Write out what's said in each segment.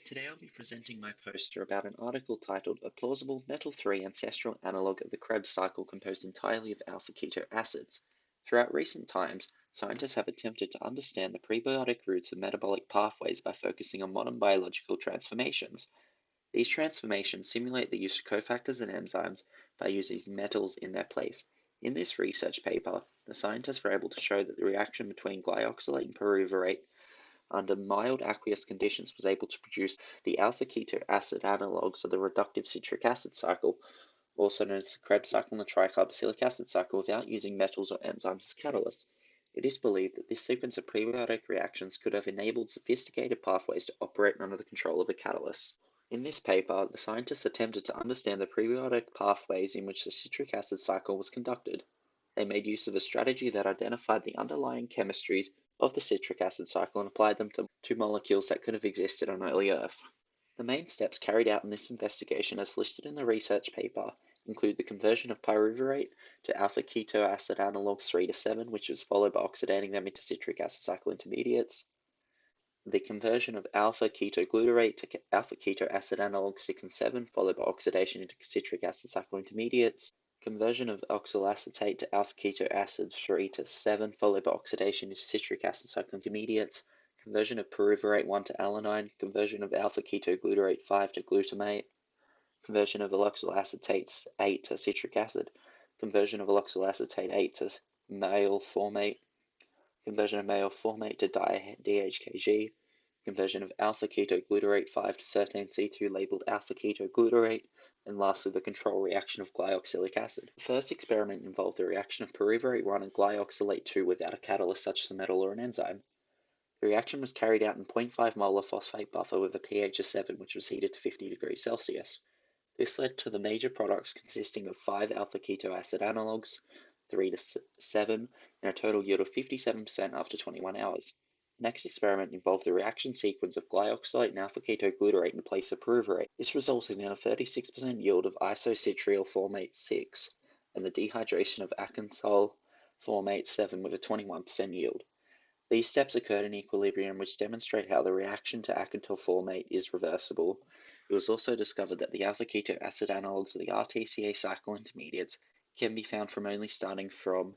Today I'll be presenting my poster about an article titled A Plausible Metal-3 Ancestral Analogue of the Krebs Cycle Composed Entirely of Alpha-Keto Acids. Throughout recent times, scientists have attempted to understand the prebiotic roots of metabolic pathways by focusing on modern biological transformations. These transformations simulate the use of cofactors and enzymes by using metals in their place. In this research paper, the scientists were able to show that the reaction between glyoxylate and pyruvate under mild aqueous conditions was able to produce the alpha-keto acid analogues of the reductive citric acid cycle, also known as the Krebs cycle and the tricarboxylic acid cycle, without using metals or enzymes as catalysts. It is believed that this sequence of prebiotic reactions could have enabled sophisticated pathways to operate under the control of a catalyst. In this paper, the scientists attempted to understand the prebiotic pathways in which the citric acid cycle was conducted. They made use of a strategy that identified the underlying chemistries of the citric acid cycle and applied them to molecules that could have existed on early Earth. The main steps carried out in this investigation, as listed in the research paper, include the conversion of pyruvate to alpha-keto acid analogues 3 to 7, which was followed by oxidating them into citric acid cycle intermediates, the conversion of alpha-ketoglutarate to alpha-keto acid analogues 6 and 7, followed by oxidation into citric acid cycle intermediates, conversion of oxyl acetate to alpha-keto acid 3 to 7, followed by oxidation into citric acid cycle intermediates, conversion of pyruvate 1 to alanine, conversion of alpha-ketoglutarate 5 to glutamate, conversion of alkoxyl acetate 8 to citric acid, conversion of alkoxyl acetate 8 to male formate, conversion of male formate to DHKG, conversion of alpha-ketoglutarate 5 to 13C2 labeled alpha-ketoglutarate, and lastly the control reaction of glyoxylic acid. The first experiment involved the reaction of pyruvate 1 and glyoxylate 2 without a catalyst such as a metal or an enzyme. The reaction was carried out in 0.5 molar phosphate buffer with a pH of 7, which was heated to 50 degrees Celsius. This led to the major products consisting of 5 alpha-keto acid analogues, 3 to 7, and a total yield of 57% after 21 hours. The next experiment involved the reaction sequence of glyoxylate and alpha-ketoglutarate in place of pyruvate. This resulted in a 36% yield of isocitryl formate 6 and the dehydration of acanthol formate 7 with a 21% yield. These steps occurred in equilibrium, which demonstrate how the reaction to acanthol formate is reversible. It was also discovered that the alpha-keto acid analogues of the RTCA cycle intermediates can be found from only starting from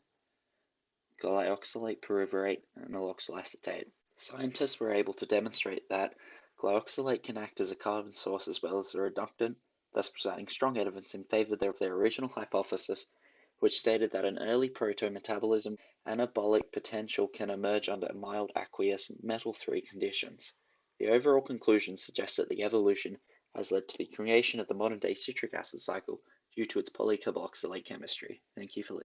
glyoxylate, pyruvate, and alkoxyl acetate. Scientists were able to demonstrate that glyoxylate can act as a carbon source as well as a reductant, thus presenting strong evidence in favor of their original hypothesis, which stated that an early proto-metabolism anabolic potential can emerge under mild aqueous metal-3 conditions. The overall conclusion suggests that the evolution has led to the creation of the modern-day citric acid cycle due to its polycarboxylate chemistry. Thank you for listening.